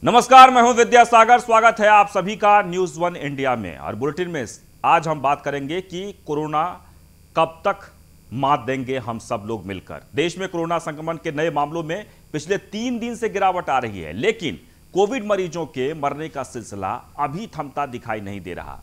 नमस्कार, मैं हूं विद्यासागर। स्वागत है आप सभी का न्यूज वन इंडिया में। और बुलेटिन में आज हम बात करेंगे कि कोरोना कब तक मात देंगे हम सब लोग मिलकर। देश में कोरोना संक्रमण के नए मामलों में पिछले 3 दिन से गिरावट आ रही है, लेकिन कोविड मरीजों के मरने का सिलसिला अभी थमता दिखाई नहीं दे रहा।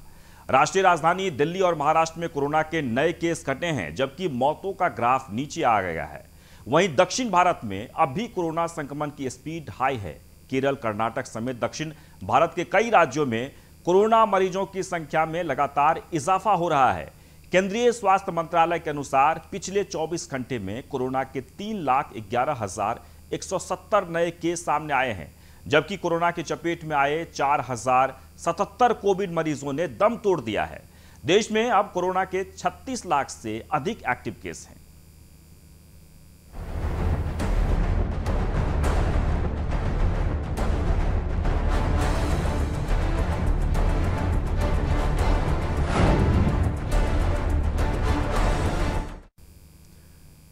राष्ट्रीय राजधानी दिल्ली और महाराष्ट्र में कोरोना के नए केस घटे हैं, जबकि मौतों का ग्राफ नीचे आ गया है। वहीं दक्षिण भारत में अब भी कोरोना संक्रमण की स्पीड हाई है। केरल, कर्नाटक समेत दक्षिण भारत के कई राज्यों में कोरोना मरीजों की संख्या में लगातार इजाफा हो रहा है। केंद्रीय स्वास्थ्य मंत्रालय के अनुसार पिछले 24 घंटे में कोरोना के 3,11,170 नए केस सामने आए हैं, जबकि कोरोना की चपेट में आए 4,077 कोविड मरीजों ने दम तोड़ दिया है। देश में अब कोरोना के 36 लाख से अधिक एक्टिव केस हैं।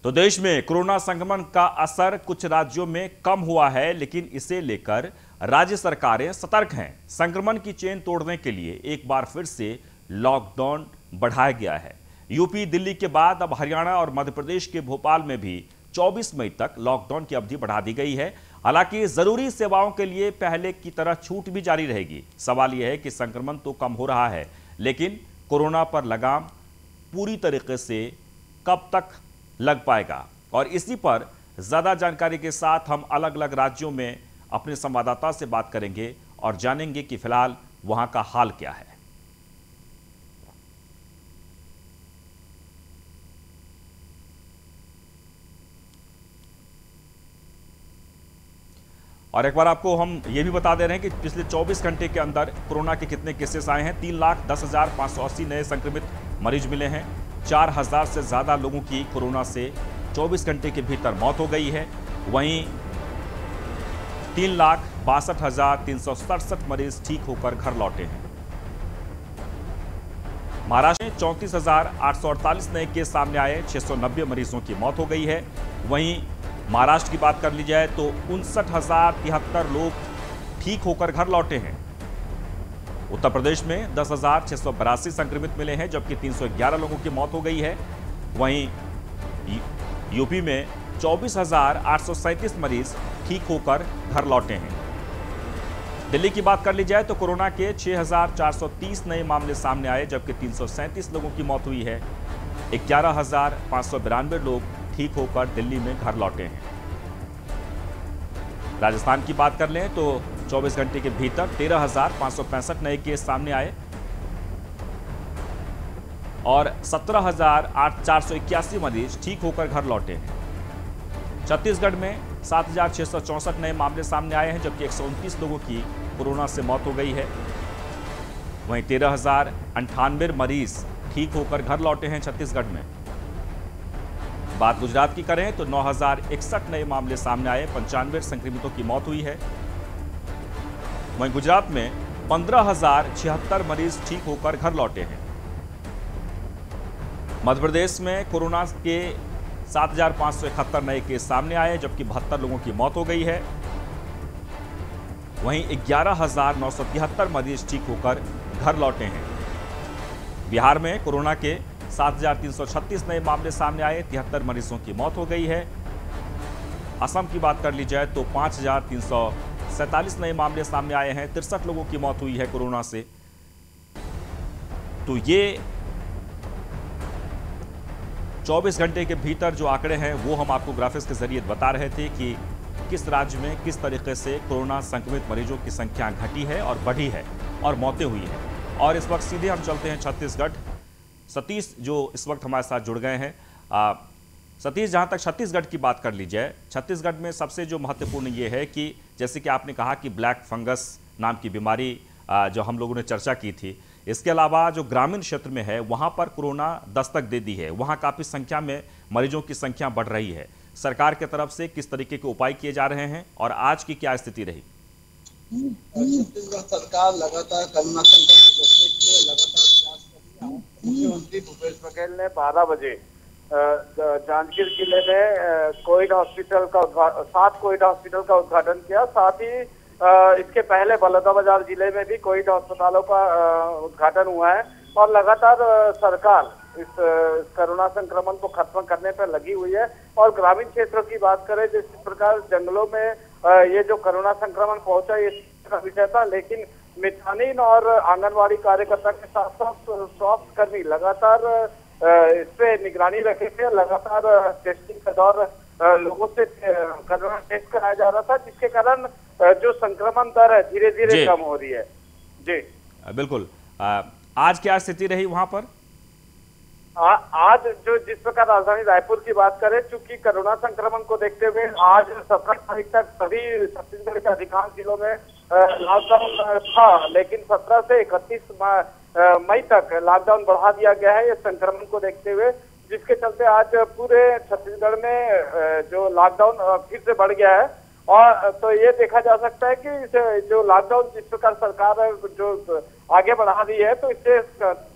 तो देश में कोरोना संक्रमण का असर कुछ राज्यों में कम हुआ है, लेकिन इसे लेकर राज्य सरकारें सतर्क हैं। संक्रमण की चेन तोड़ने के लिए एक बार फिर से लॉकडाउन बढ़ाया गया है। यूपी, दिल्ली के बाद अब हरियाणा और मध्य प्रदेश के भोपाल में भी 24 मई तक लॉकडाउन की अवधि बढ़ा दी गई है। हालांकि जरूरी सेवाओं के लिए पहले की तरह छूट भी जारी रहेगी। सवाल यह है कि संक्रमण तो कम हो रहा है, लेकिन कोरोना पर लगाम पूरी तरीके से कब तक लग पाएगा। और इसी पर ज्यादा जानकारी के साथ हम अलग अलग राज्यों में अपने संवाददाता से बात करेंगे और जानेंगे कि फिलहाल वहां का हाल क्या है। और एक बार आपको हम ये भी बता दे रहे हैं कि पिछले 24 घंटे के अंदर कोरोना के कितने केसेस आए हैं। 3,10,580 नए संक्रमित मरीज मिले हैं। 4,000 से ज्यादा लोगों की कोरोना से 24 घंटे के भीतर मौत हो गई है। वहीं 3,62,367 मरीज ठीक होकर घर लौटे हैं। महाराष्ट्र में 34,848 नए केस सामने आए। 690 मरीजों की मौत हो गई है। वहीं महाराष्ट्र की बात कर ली जाए तो 59,073 लोग ठीक होकर घर लौटे हैं। उत्तर प्रदेश में 10,682 संक्रमित मिले हैं, जबकि 311 लोगों की मौत हो गई है। वहीं यूपी में 24,837 मरीज ठीक होकर घर लौटे हैं। दिल्ली की बात कर ली जाए तो कोरोना के 6,430 नए मामले सामने आए, जबकि 337 लोगों की मौत हुई है। 11,592 लोग ठीक होकर दिल्ली में घर लौटे हैं। राजस्थान की बात कर लें तो 24 घंटे के भीतर 13,565 नए केस सामने आए और 17,481 मरीज ठीक होकर घर लौटे हैं। छत्तीसगढ़ में 7,664 नए मामले सामने आए हैं, जबकि 129 लोगों की कोरोना से मौत हो गई है। वहीं 13,098 मरीज ठीक होकर घर लौटे हैं छत्तीसगढ़ में। बात गुजरात की करें तो 9,061 नए मामले सामने आए। 95 संक्रमितों की मौत हुई है। वहीं गुजरात में 15,076 मरीज ठीक होकर घर लौटे हैं। मध्य प्रदेश में कोरोना के 7,571 नए केस सामने आए, जबकि 72 लोगों की मौत हो गई है। वहीं 11,973 मरीज ठीक होकर घर लौटे हैं। बिहार में कोरोना के 7,336 नए मामले सामने आए। 73 मरीजों की मौत हो गई है। असम की बात कर ली जाए तो 5,347 नए मामले सामने आए हैं। 63 लोगों की मौत हुई है कोरोना से। तो ये 24 घंटे के भीतर जो आंकड़े हैं वो हम आपको ग्राफिक्स के जरिए बता रहे थे कि किस राज्य में किस तरीके से कोरोना संक्रमित मरीजों की संख्या घटी है और बढ़ी है और मौतें हुई हैं। और इस वक्त सीधे हम चलते हैं छत्तीसगढ़। सतीश जो इस वक्त हमारे साथ जुड़ गए हैं। सतीश, जहां तक छत्तीसगढ़ की बात कर ली जाए, छत्तीसगढ़ में सबसे जो महत्वपूर्ण ये है कि जैसे कि आपने कहा कि ब्लैक फंगस नाम की बीमारी जो हम लोगों ने चर्चा की थी, इसके अलावा जो ग्रामीण क्षेत्र में है वहां पर कोरोना दस्तक दे दी है। वहां काफी संख्या में मरीजों की संख्या बढ़ रही है। सरकार की तरफ से किस तरीके के उपाय किए जा रहे हैं और आज की क्या स्थिति रही? छत्तीसगढ़ सरकार लगातार कोरोना संक्रमण को रोकने के लिए लगातार प्रयास कर रही है। मुख्यमंत्री भूपेश बघेल ने 12 बजे जांजगीर जिले में कोविड हॉस्पिटल का 7 कोविड हॉस्पिटल का उद्घाटन किया। साथ ही इसके पहले बलौदाबाजार जिले में भी कोविड अस्पतालों का उद्घाटन हुआ है और लगातार सरकार इस कोरोना संक्रमण को खत्म करने पर लगी हुई है। और ग्रामीण क्षेत्रों की बात करें, जिस प्रकार जंगलों में ये जो कोरोना संक्रमण पहुंचा ये का विषय था, लेकिन मितानिन और आंगनवाड़ी कार्यकर्ता के साथ साथ स्वास्थ्य कर्मी लगातार इस पे निगरानी रखे थे। लगातार टेस्टिंग का दौर लोगों से कोरोना टेस्ट कराया जा रहा था, जिसके कारण जो संक्रमण दर है धीरे धीरे कम हो रही है। जी बिल्कुल। आज क्या स्थिति रही वहां पर? आज जो जिस प्रकार राजधानी रायपुर की बात करें, चूंकि कोरोना संक्रमण को देखते हुए आज 17 तारीख तक सभी छत्तीसगढ़ के अधिकांश जिलों में लॉकडाउन था, लेकिन 17 से 31 मई तक लॉकडाउन बढ़ा दिया गया है ये संक्रमण को देखते हुए, जिसके चलते आज पूरे छत्तीसगढ़ में जो लॉकडाउन फिर से बढ़ गया है। और तो ये देखा जा सकता है कि जो लॉकडाउन जिस प्रकार सरकार जो आगे बढ़ा रही है, तो इससे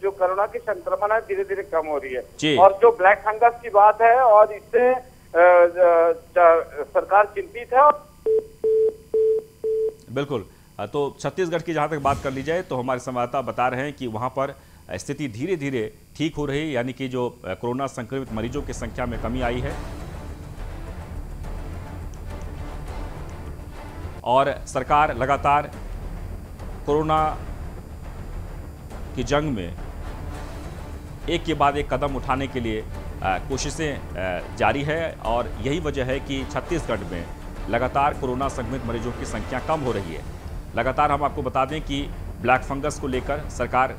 जो कोरोना की संक्रमण है धीरे धीरे कम हो रही है। और जो ब्लैक फंगस की बात है, और इससे सरकार चिंतित है। बिल्कुल। तो छत्तीसगढ़ की जहां तक बात कर ली जाए तो हमारे संवाददाता बता रहे हैं कि वहां पर स्थिति धीरे धीरे ठीक हो रही है, यानी कि जो कोरोना संक्रमित मरीजों की संख्या में कमी आई है और सरकार लगातार कोरोना की जंग में एक के बाद एक कदम उठाने के लिए कोशिशें जारी है। और यही वजह है कि छत्तीसगढ़ में लगातार कोरोना संक्रमित मरीजों की संख्या कम हो रही है। लगातार हम आपको बता दें कि ब्लैक फंगस को लेकर सरकार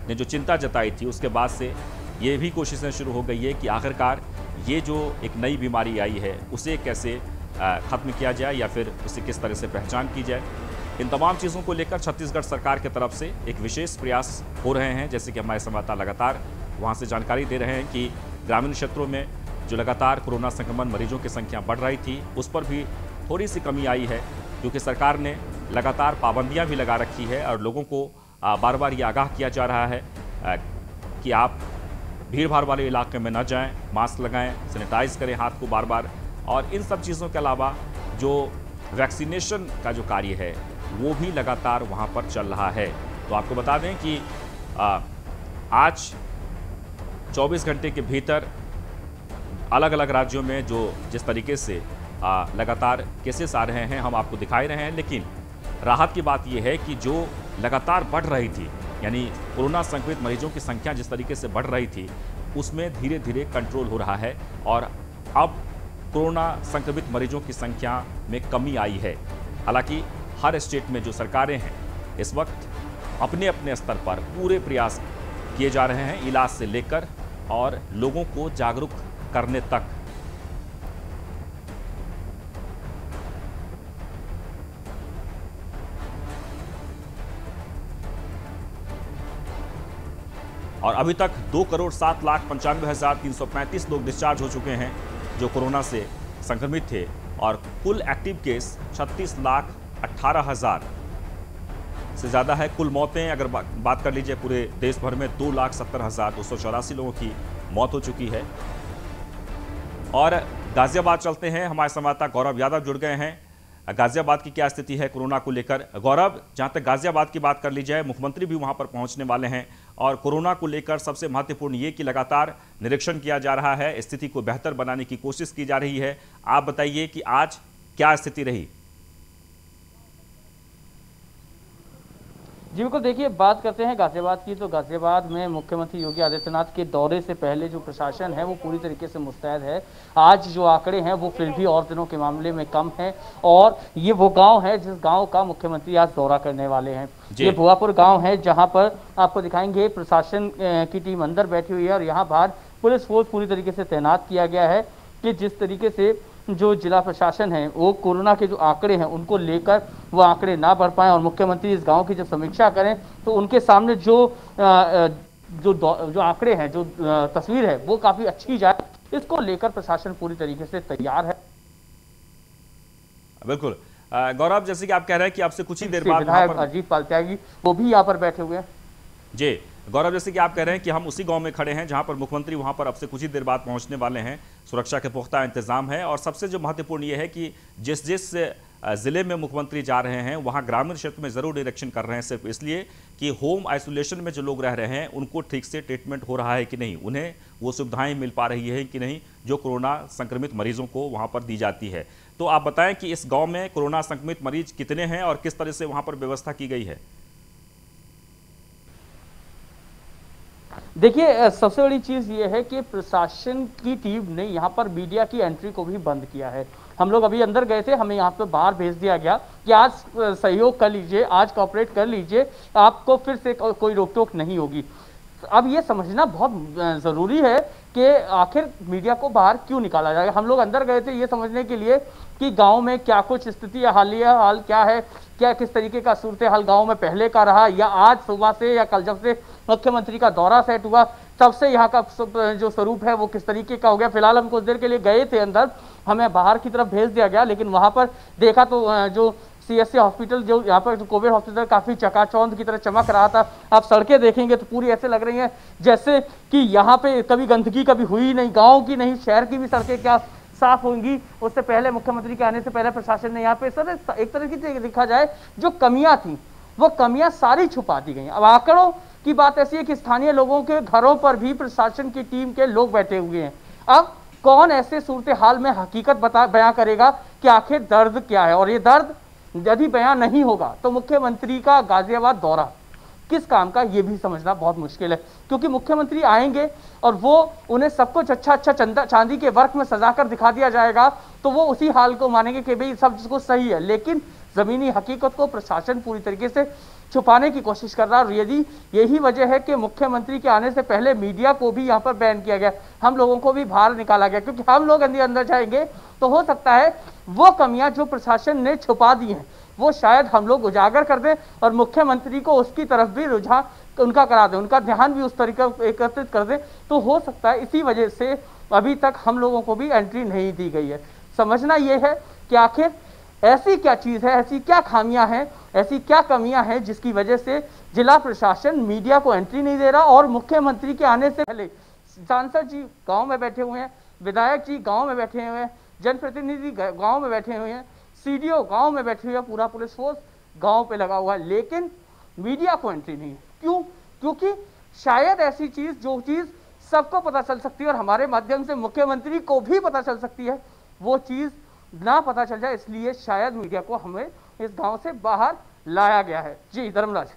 ने जो चिंता जताई थी, उसके बाद से ये भी कोशिशें शुरू हो गई है कि आखिरकार ये जो एक नई बीमारी आई है उसे कैसे खत्म किया जाए या फिर उसे किस तरह से पहचान की जाए। इन तमाम चीज़ों को लेकर छत्तीसगढ़ सरकार की तरफ से एक विशेष प्रयास हो रहे हैं, जैसे कि हमारे संवाददाता लगातार वहां से जानकारी दे रहे हैं कि ग्रामीण क्षेत्रों में जो लगातार कोरोना संक्रमण मरीजों की संख्या बढ़ रही थी, उस पर भी थोड़ी सी कमी आई है, क्योंकि सरकार ने लगातार पाबंदियां भी लगा रखी है और लोगों को बार बार ये आगाह किया जा रहा है कि आप भीड़ भाड़ वाले इलाके में न जाएं, मास्क लगाएं, सैनिटाइज करें हाथ को बार बार। और इन सब चीज़ों के अलावा जो वैक्सीनेशन का जो कार्य है वो भी लगातार वहाँ पर चल रहा है। तो आपको बता दें कि आज 24 घंटे के भीतर अलग अलग राज्यों में जो जिस तरीके से लगातार केसेस आ रहे हैं हम आपको दिखाई रहे हैं, लेकिन राहत की बात यह है कि जो लगातार बढ़ रही थी, यानी कोरोना संक्रमित मरीजों की संख्या जिस तरीके से बढ़ रही थी उसमें धीरे धीरे कंट्रोल हो रहा है और अब कोरोना संक्रमित मरीजों की संख्या में कमी आई है। हालांकि हर स्टेट में जो सरकारें हैं इस वक्त अपने अपने स्तर पर पूरे प्रयास किए जा रहे हैं, इलाज से लेकर और लोगों को जागरूक करने तक। और अभी तक 2,07,95,335 लोग डिस्चार्ज हो चुके हैं जो कोरोना से संक्रमित थे और कुल एक्टिव केस 36,18,000 से ज़्यादा है। कुल मौतें अगर बात कर लीजिए पूरे देश भर में 2,70,284 लोगों की मौत हो चुकी है। और गाजियाबाद चलते हैं, हमारे संवाददाता गौरव यादव जुड़ गए हैं। गाजियाबाद की क्या स्थिति है कोरोना को लेकर? गौरव, जहां तक गाजियाबाद की बात कर ली जाए, मुख्यमंत्री भी वहां पर पहुंचने वाले हैं और कोरोना को लेकर सबसे महत्वपूर्ण ये कि लगातार निरीक्षण किया जा रहा है, स्थिति को बेहतर बनाने की कोशिश की जा रही है। आप बताइए कि आज क्या स्थिति रही? जी बिल्कुल, देखिए बात करते हैं गाजियाबाद की, तो गाजियाबाद में मुख्यमंत्री योगी आदित्यनाथ के दौरे से पहले जो प्रशासन है वो पूरी तरीके से मुस्तैद है। आज जो आंकड़े हैं वो फिर भी और दिनों के मामले में कम हैं और ये वो गांव है जिस गांव का मुख्यमंत्री आज दौरा करने वाले हैं। ये भुआपुर गांव है जहां पर आपको दिखाएंगे प्रशासन की टीम अंदर बैठी हुई है और यहाँ बाहर पुलिस फोर्स पूरी तरीके से तैनात किया गया है कि जिस तरीके से जो जिला प्रशासन है वो कोरोना के जो आंकड़े हैं उनको लेकर वो आंकड़े ना बढ़ पाएं और मुख्यमंत्री इस गांव की जब समीक्षा करें तो उनके सामने जो आंकड़े हैं, जो तस्वीर है वो काफी अच्छी जाए, इसको लेकर प्रशासन पूरी तरीके से तैयार है। बिल्कुल गौरव, जैसे कि आप कह रहे हैं कि आपसे कुछ ही देर बाद विधायक अजीत पाल त्यागी वो भी यहाँ पर बैठे हुए हैं। जी गौरव, जैसे कि आप कह रहे हैं कि हम उसी गांव में खड़े हैं जहां पर मुख्यमंत्री वहां पर अब से कुछ ही देर बाद पहुंचने वाले हैं। सुरक्षा के पुख्ता इंतजाम है और सबसे जो महत्वपूर्ण ये है कि जिस जिले में मुख्यमंत्री जा रहे हैं वहां ग्रामीण क्षेत्र में जरूर निरीक्षण कर रहे हैं, सिर्फ इसलिए कि होम आइसोलेशन में जो लोग रह रहे हैं उनको ठीक से ट्रीटमेंट हो रहा है कि नहीं, उन्हें वो सुविधाएं मिल पा रही है कि नहीं जो कोरोना संक्रमित मरीजों को वहां पर दी जाती है। तो आप बताएं कि इस गांव में कोरोना संक्रमित मरीज कितने हैं और किस तरह से वहां पर व्यवस्था की गई है। देखिए, सबसे बड़ी चीज ये है कि प्रशासन की टीम ने यहाँ पर मीडिया की एंट्री को भी बंद किया है। हम लोग अभी अंदर गए थे, हमें यहाँ पे बाहर भेज दिया गया कि आज सहयोग कर लीजिए, आज कॉपरेट कर लीजिए, आपको फिर से कोई रोक टोक नहीं होगी। अब ये समझना बहुत जरूरी है कि आखिर मीडिया को बाहर क्यों निकाला जाएगा। हम लोग अंदर गए थे ये समझने के लिए कि गांव में क्या कुछ स्थिति या हालिया हाल क्या है, क्या किस तरीके का सूरत हाल गांव में पहले का रहा, या आज सुबह से या कल जब से मुख्यमंत्री का दौरा सेट हुआ तब से यहाँ का जो स्वरूप है वो किस तरीके का हो गया। फिलहाल हम कुछ देर के लिए गए थे अंदर, हमें बाहर की तरफ भेज दिया गया, लेकिन वहां पर देखा तो जो CSC हॉस्पिटल, जो यहाँ पर कोविड हॉस्पिटल काफी चकाचौंध की तरह चमक रहा था। आप सड़कें देखेंगे तो पूरी ऐसे लग रही हैं जैसे कि यहाँ पे कभी गंदगी कभी हुई नहीं, गांव की नहीं शहर की भी सड़कें क्या साफ होंगी। उससे पहले मुख्यमंत्री के आने से पहले प्रशासन ने यहाँ पे सर एक तरह की देखा जाए जो कमियां थी वो कमियां सारी छुपा दी गई। अब आंकड़ों की बात ऐसी है कि स्थानीय लोगों के घरों पर भी प्रशासन की टीम के लोग बैठे हुए हैं। अब कौन ऐसे सूरत हाल में हकीकत बयां करेगा कि आखिर दर्द क्या है, और ये दर्द यदि बयां नहीं होगा तो मुख्यमंत्री का गाजियाबाद दौरा किस काम का, ये भी समझना बहुत मुश्किल है। क्योंकि मुख्यमंत्री आएंगे और वो उन्हें सब कुछ अच्छा चांदी के वर्क में सजाकर दिखा दिया जाएगा तो वो उसी हाल को मानेंगे कि भाई सब कुछ सही है, लेकिन जमीनी हकीकत को प्रशासन पूरी तरीके से छुपाने की कोशिश कर रहा है। और यदि यही वजह है कि मुख्यमंत्री के आने से पहले मीडिया को भी यहाँ पर बैन किया गया, हम लोगों को भी बाहर निकाला गया, क्योंकि हम लोग अंदर जाएंगे तो हो सकता है वो कमियां जो प्रशासन ने छुपा दी हैं वो शायद हम लोग उजागर कर दें और मुख्यमंत्री को उसकी तरफ भी रुझान उनका करा दें, उनका ध्यान भी उस तरीके एकत्रित कर दें। तो हो सकता है इसी वजह से अभी तक हम लोगों को भी एंट्री नहीं दी गई है। समझना यह है कि आखिर ऐसी क्या चीज है, ऐसी क्या खामियां हैं, ऐसी क्या कमियां हैं जिसकी वजह से जिला प्रशासन मीडिया को एंट्री नहीं दे रहा। और मुख्यमंत्री के आने से पहले सांसद जी गांव में बैठे हुए हैं, विधायक जी गांव में बैठे हुए हैं, जनप्रतिनिधि गांव में बैठे हुए हैं, CDO गांव में बैठे हुए हैं, पूरा पुलिस फोर्स गांव पे लगा हुआ है, लेकिन मीडिया को एंट्री नहीं है। क्यों? क्योंकि शायद ऐसी चीज जो चीज सबको पता चल सकती है और हमारे माध्यम से मुख्यमंत्री को भी पता चल सकती है वो चीज ना पता चल जाए, इसलिए शायद मीडिया को हमें इस गांव से बाहर लाया गया है। जी धर्मराज।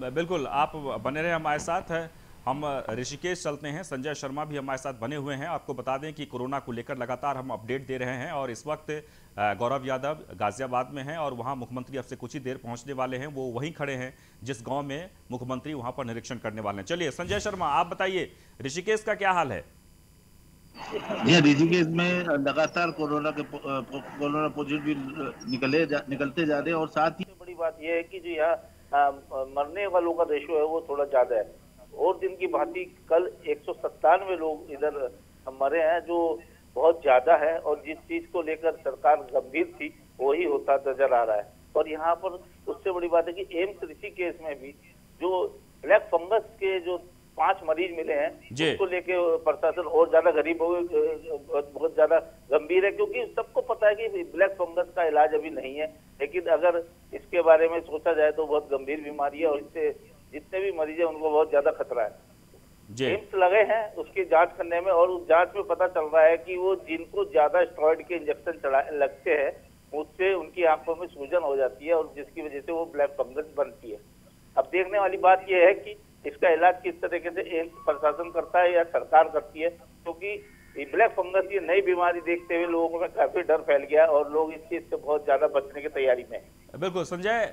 बिल्कुल, आप बने रहे हमारे साथ। हम ऋषिकेश चलते हैं, संजय शर्मा भी हमारे साथ बने हुए हैं। आपको बता दें कि कोरोना को लेकर लगातार हम अपडेट दे रहे हैं और इस वक्त गौरव यादव गाजियाबाद में हैं और वहां मुख्यमंत्री अब से कुछ ही देर पहुंचने वाले हैं। वो वहीं खड़े हैं जिस गांव में मुख्यमंत्री वहां पर निरीक्षण करने वाले हैं। चलिए संजय शर्मा, आप बताइए ऋषिकेश का क्या हाल है? ऋषिकेश में लगातार कोरोना पॉजिटिव निकलते जा रहे हैं और साथ ही बड़ी बात यह है कि जो यहाँ मरने वालों का रेशो है वो थोड़ा ज्यादा है। और दिन की भांति कल 197 लोग इधर मरे हैं, जो बहुत ज्यादा है। और जिस चीज को लेकर सरकार गंभीर थी वही होता नजर आ रहा है। और यहाँ पर उससे बड़ी बात है कि एम्स ऋषिकेश में भी जो ब्लैक फंगस के जो 5 मरीज मिले हैं उसको लेके प्रशासन और ज्यादा गरीब हो बहुत ज्यादा गंभीर है, क्योंकि सबको पता है कि ब्लैक फंगस का इलाज अभी नहीं है, लेकिन अगर इसके बारे में सोचा जाए तो बहुत गंभीर बीमारी है और इससे जितने भी मरीज हैं उनको बहुत ज्यादा खतरा है। एम्स लगे हैं उसकी जांच करने में और उस जांच में पता चल रहा है कि वो जिनको ज्यादा स्टेरॉइड के इंजेक्शन लगते हैं उससे उनकी आंखों में सूजन हो जाती है और जिसकी वजह से वो ब्लैक फंगस बनती है। अब देखने वाली बात यह है कि इसका इलाज किस तरीके से एम्स प्रशासन करता है या सरकार करती है, क्योंकि ब्लैक फंगस ये नई बीमारी देखते हुए लोगों में काफी डर फैल गया और लोग इस चीज से बहुत ज्यादा बचने की तैयारी में है। बिल्कुल संजय,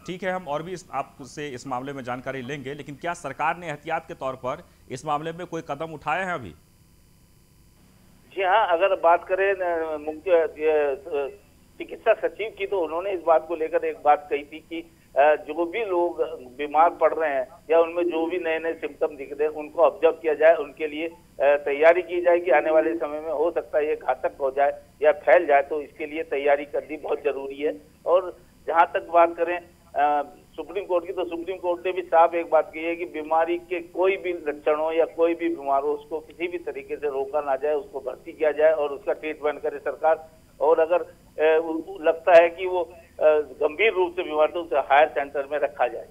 ठीक है, हम और भी आपसे इस मामले में जानकारी लेंगे, लेकिन क्या सरकार ने एहतियात के तौर पर इस मामले में कोई कदम उठाए हैं अभी? जी हाँ, अगर बात करें मुख्य चिकित्सा सचिव की तो उन्होंने इस बात को लेकर एक बात कही थी कि जो भी लोग बीमार पड़ रहे हैं या उनमें जो भी नए नए सिम्टम दिख रहे हैं उनको ऑब्जर्व किया जाए, उनके लिए तैयारी की जाए कि आने वाले समय में हो सकता है ये घातक हो जाए या फैल जाए, तो इसके लिए तैयारी करनी बहुत जरूरी है। और जहां तक बात करें सुप्रीम कोर्ट की, तो सुप्रीम कोर्ट ने भी साफ एक बात कही है कि बीमारी के कोई भी लक्षण हो या कोई भी बीमार हो उसको किसी भी तरीके से रोका ना जाए, उसको भर्ती किया जाए और उसका ट्रीटमेंट करे सरकार। और अगर लगता है कि वो गंभीर रूप से बीमार तो उसे हायर सेंटर में रखा जाए।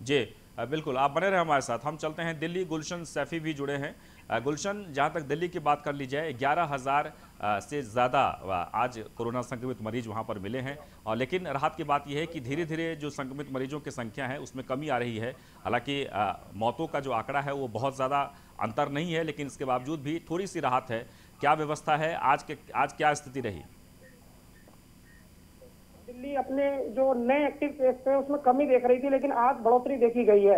जी बिल्कुल, आप बने रहे हमारे साथ। हम चलते हैं दिल्ली, गुलशन सैफी भी जुड़े हैं। गुलशन, जहां तक दिल्ली की बात कर ली जाए, 11,000 से ज़्यादा आज कोरोना संक्रमित मरीज वहां पर मिले हैं। और लेकिन राहत की बात यह है कि धीरे धीरे जो संक्रमित मरीजों की संख्या है उसमें कमी आ रही है। हालांकि मौतों का जो आंकड़ा है वो बहुत ज़्यादा अंतर नहीं है, लेकिन इसके बावजूद भी थोड़ी सी राहत है। क्या व्यवस्था है आज क्या स्थिति रही? दिल्ली अपने जो नए एक्टिव केस थे उसमें कमी देख रही थी, लेकिन आज बढ़ोतरी देखी गई है।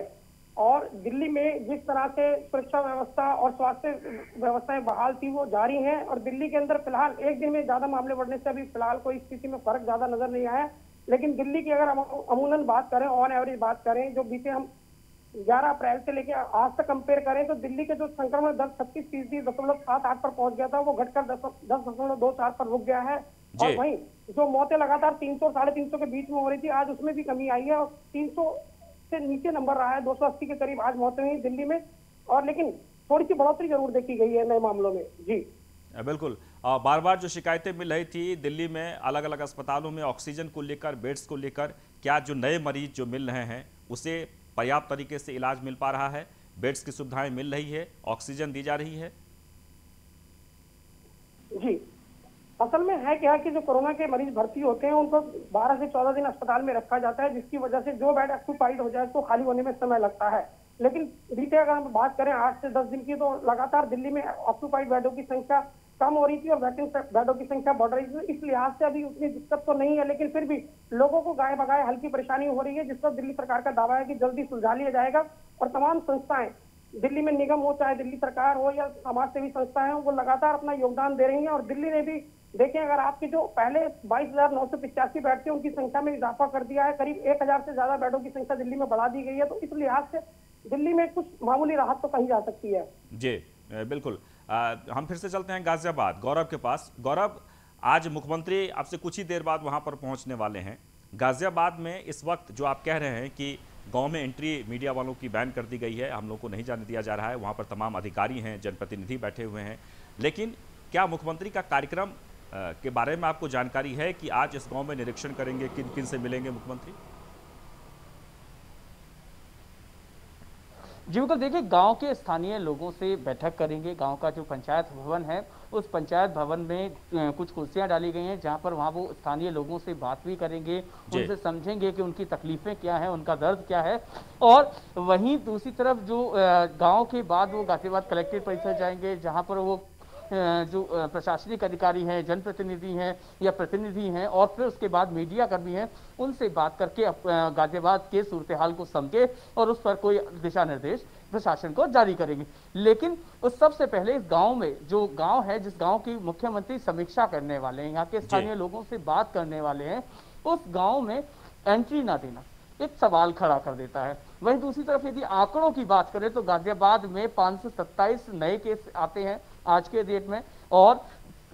और दिल्ली में जिस तरह से सुरक्षा व्यवस्था और स्वास्थ्य व्यवस्थाएं बहाल थी वो जारी हैं। और दिल्ली के अंदर फिलहाल एक दिन में ज्यादा मामले बढ़ने से अभी फिलहाल कोई स्थिति में फर्क ज्यादा नजर नहीं आया। लेकिन दिल्ली की अगर अमूमन बात करें, ऑन एवरेज बात करें, जो बीते हम 11 अप्रैल से लेकर आज तक कंपेयर करें तो दिल्ली के जो संक्रमण दर 36.78 पर पहुंच गया था वो घटकर 10.24 पर रुक गया है। और वहीं जो मौतें लगातार 300 साढ़े 300 के बीच में हो रही थी, आज उसमें भी कमी आई है और 300 से नीचे नंबर रहा है। 280 के करीब आज मौतें हुई दिल्ली में। और लेकिन थोड़ी सी बढ़ोतरी जरूर देखी गई है नए मामलों में। जी बिल्कुल, बार बार जो शिकायतें मिल रही थी दिल्ली में अलग अलग अस्पतालों में ऑक्सीजन को लेकर, बेड्स को लेकर, क्या जो नए मरीज जो मिल रहे हैं उसे पर्याप्त तरीके से इलाज मिल पा रहा है? बेड्स की सुविधाएं मिल रही है? ऑक्सीजन दी जा रही है? जी, असल में है क्या कि जो कोरोना के मरीज भर्ती होते हैं उनको 12 से 14 दिन अस्पताल में रखा जाता है, जिसकी वजह से जो बेड ऑक्यूपाइड हो जाए तो खाली होने में समय लगता है। लेकिन बीते अगर हम बात करें 8 से 10 दिन की, तो लगातार दिल्ली में ऑक्यूपाइड बेडों की संख्या कम हो रही थी और वैकेंट बेडों की संख्या बढ़ रही थी। इस लिहाज से अभी उतनी दिक्कत तो नहीं है, लेकिन फिर भी लोगों को गाये बगाए हल्की परेशानी हो रही है, जिस पर दिल्ली सरकार का दावा है कि जल्दी सुलझा लिया जाएगा। और तमाम संस्थाएं, दिल्ली में निगम हो, चाहे दिल्ली सरकार हो या समाज सेवी संस्थाएं हो, वो लगातार अपना योगदान दे रही है। और दिल्ली ने भी देखें, अगर आपके जो पहले 22,985 बेड थे उनकी संख्या में इजाफा कर दिया है, करीब 1,000 से ज्यादा बेडों की संख्या दिल्ली में बढ़ा दी गई है। तो इस लिहाज से दिल्ली में कुछ मामूली राहत तो कही जा सकती है। जी बिल्कुल, हम फिर से चलते हैं गाजियाबाद, गौरव के पास। गौरव, आज मुख्यमंत्री आपसे कुछ ही देर बाद वहां पर पहुंचने वाले हैं। गाजियाबाद में इस वक्त जो आप कह रहे हैं कि गांव में एंट्री मीडिया वालों की बैन कर दी गई है, हम लोग को नहीं जाने दिया जा रहा है, वहां पर तमाम अधिकारी हैं, जनप्रतिनिधि बैठे हुए हैं, लेकिन क्या मुख्यमंत्री का कार्यक्रम के बारे में आपको जानकारी है कि आज इस गांव में निरीक्षण करेंगे, किन किन से मिलेंगे मुख्यमंत्री? जी बिल्कुल, देखिए गांव के स्थानीय लोगों से बैठक करेंगे। गांव का जो पंचायत भवन है उस पंचायत भवन में कुछ कुर्सियां डाली गई हैं, जहां पर वहां वो स्थानीय लोगों से बात भी करेंगे, उनसे समझेंगे कि उनकी तकलीफें क्या हैं, उनका दर्द क्या है। और वहीं दूसरी तरफ जो गाँव के बाद वो गाजियाबाद कलेक्ट्रेट परिसर जाएंगे, जहाँ पर वो जो प्रशासनिक अधिकारी हैं, जनप्रतिनिधि हैं या प्रतिनिधि हैं और फिर उसके बाद मीडिया कर्मी हैं, उनसे बात करके गाजियाबाद के सूरत हाल को समझे और उस पर कोई दिशा निर्देश प्रशासन को जारी करेंगे। लेकिन उस सबसे पहले इस गांव में, जो गांव है जिस गांव की मुख्यमंत्री समीक्षा करने वाले हैं, यहाँ के स्थानीय लोगों से बात करने वाले हैं, उस गाँव में एंट्री ना देना एक सवाल खड़ा कर देता है। वहीं दूसरी तरफ यदि आंकड़ों की बात करें तो गाजियाबाद में 527 नए केस आते हैं आज के डेट में, और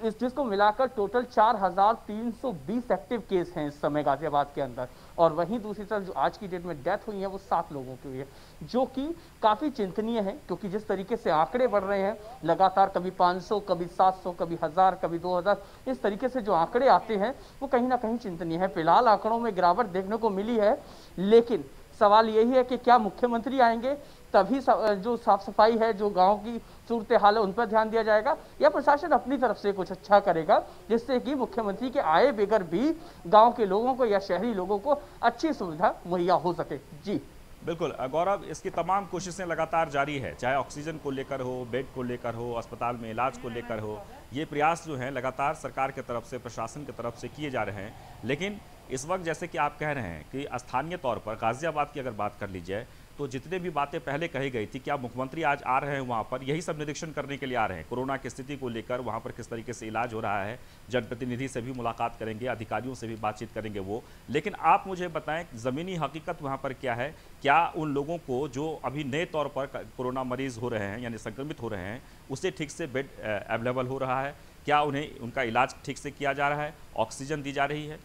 इस जिसको मिलाकर टोटल 4,320 एक्टिव केस हैं इस समय गाजियाबाद के अंदर। और वहीं दूसरी तरफ जो आज की डेट में डेथ हुई है वो 7 लोगों की हुई है, जो कि काफ़ी चिंतनीय है, क्योंकि जिस तरीके से आंकड़े बढ़ रहे हैं लगातार, कभी 500, कभी 700, कभी 1000, कभी 2000, इस तरीके से जो आंकड़े आते हैं वो कहीं ना कहीं चिंतनीय है। फिलहाल आंकड़ों में गिरावट देखने को मिली है, लेकिन सवाल यही है कि क्या मुख्यमंत्री आएंगे तभी जो साफ सफाई है, जो गांव की सूरत हाल है, उन पर ध्यान दिया जाएगा, या प्रशासन अपनी तरफ से कुछ अच्छा करेगा जिससे कि मुख्यमंत्री के आए बगैर भी गांव के लोगों को या शहरी लोगों को अच्छी सुविधा मुहैया हो सके। जी बिल्कुल गौरव, इसकी तमाम कोशिशें लगातार जारी है, चाहे ऑक्सीजन को लेकर हो, बेड को लेकर हो, अस्पताल में इलाज को लेकर हो, ये प्रयास जो हैं लगातार सरकार की तरफ से, प्रशासन की तरफ से किए जा रहे हैं। लेकिन इस वक्त जैसे कि आप कह रहे हैं कि स्थानीय तौर पर गाजियाबाद की अगर बात कर ली जाए तो जितने भी बातें पहले कही गई थी, क्या मुख्यमंत्री आज आ रहे हैं वहाँ पर यही सब निरीक्षण करने के लिए आ रहे हैं? कोरोना की स्थिति को लेकर वहाँ पर किस तरीके से इलाज हो रहा है, जनप्रतिनिधि से भी मुलाकात करेंगे, अधिकारियों से भी बातचीत करेंगे वो। लेकिन आप मुझे बताएं ज़मीनी हकीकत वहाँ पर क्या है? क्या उन लोगों को जो अभी नए तौर पर कोरोना मरीज हो रहे हैं यानी संक्रमित हो रहे हैं, उसे ठीक से बेड अवेलेबल हो रहा है? क्या उन्हें उनका इलाज ठीक से किया जा रहा है? ऑक्सीजन दी जा रही है?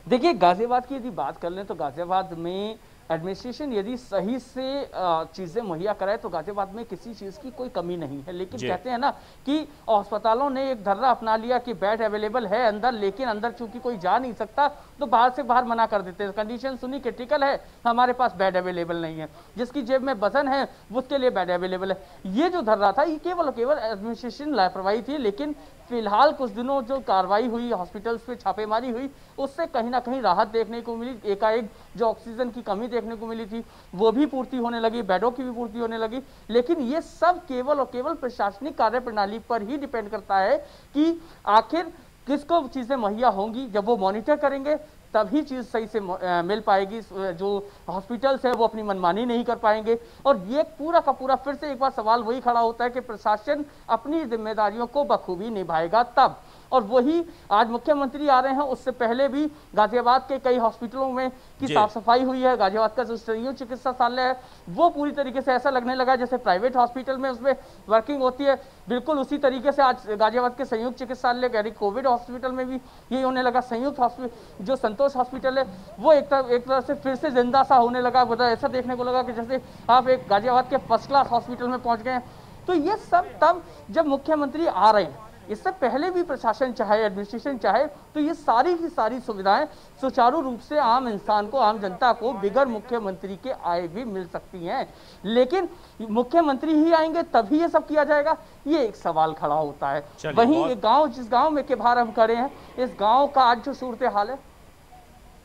देखिए, गाजियाबाद की यदि बात कर लें तो गाजियाबाद में एडमिनिस्ट्रेशन यदि सही से चीज़ें मुहैया कराए तो गाजियाबाद में किसी चीज़ की कोई कमी नहीं है। लेकिन कहते हैं ना कि अस्पतालों ने एक धर्रा अपना लिया कि बेड अवेलेबल है अंदर, लेकिन अंदर चूंकि कोई जा नहीं सकता तो बाहर से बाहर मना कर देते हैं। कंडीशन सुनी क्रिटिकल है, हमारे पास बेड अवेलेबल नहीं है, जिसकी जेब में वजन है उसके लिए बेड अवेलेबल है। ये जो धर्रा था ये केवल एडमिनिस्ट्रेशन लापरवाही थी। लेकिन फिलहाल कुछ दिनों जो कार्रवाई हुई, हॉस्पिटल्स पे छापेमारी हुई, उससे कहीं ना कहीं राहत देखने को मिली। एकाएक जो ऑक्सीजन की कमी देखने को मिली थी वो भी पूर्ति होने लगी, बेडों की भी पूर्ति होने लगी। लेकिन ये सब केवल और केवल प्रशासनिक कार्यप्रणाली पर ही डिपेंड करता है कि आखिर किसको चीजें मुहैया होंगी। जब वो मॉनिटर करेंगे तभी चीज सही से मिल पाएगी। जो हॉस्पिटल्स है वो अपनी मनमानी नहीं कर पाएंगे। और ये पूरा का पूरा फिर से एक बार सवाल वही खड़ा होता है कि प्रशासन अपनी जिम्मेदारियों को बखूबी निभाएगा तब। और वही आज मुख्यमंत्री आ रहे हैं, उससे पहले भी गाजियाबाद के कई हॉस्पिटलों में की साफ सफाई हुई है। गाजियाबाद का जो संयुक्त चिकित्सालय है वो पूरी तरीके से ऐसा लगने लगा जैसे प्राइवेट हॉस्पिटल में उसमें वर्किंग होती है। बिल्कुल उसी तरीके से आज गाजियाबाद के संयुक्त चिकित्सालय यानी कोविड हॉस्पिटल में भी यही होने लगा। संयुक्त हॉस्पिटल जो संतोष हॉस्पिटल है वो एक तरह से फिर से जिंदा सा होने लगा। मतलब ऐसा देखने को लगा कि जैसे आप एक गाजियाबाद के फर्स्ट क्लास हॉस्पिटल में पहुंच गए। तो ये सब तब जब मुख्यमंत्री आ रहे हैं। इससे पहले भी प्रशासन चाहे, एडमिनिस्ट्रेशन चाहे तो ये सारी की सारी सुविधाएं सुचारू रूप से आम इंसान को, आम जनता को बिगर मुख्यमंत्री के आए भी मिल सकती हैं। लेकिन मुख्यमंत्री ही आएंगे तभी ये सब किया जाएगा, ये एक सवाल खड़ा होता है। वहीं एक गांव, जिस गांव में के बाहर हम खड़े हैं, इस गांव का आज जो सूरत हाल है।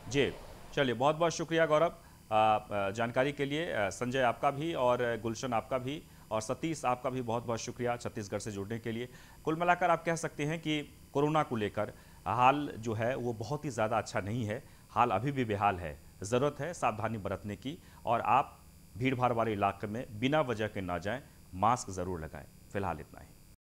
जी चलिए, बहुत बहुत शुक्रिया गौरव जानकारी के लिए। संजय आपका भी और गुलशन आपका भी और सतीश आपका भी बहुत बहुत शुक्रिया छत्तीसगढ़ से जुड़ने के लिए। कुल मिलाकर आप कह सकते हैं कि कोरोना को लेकर हाल जो है वो बहुत ही ज़्यादा अच्छा नहीं है। हाल अभी भी बेहाल है। ज़रूरत है सावधानी बरतने की और आप भीड़ भाड़ वाले इलाके में बिना वजह के ना जाएं, मास्क ज़रूर लगाएं। फिलहाल इतना ही।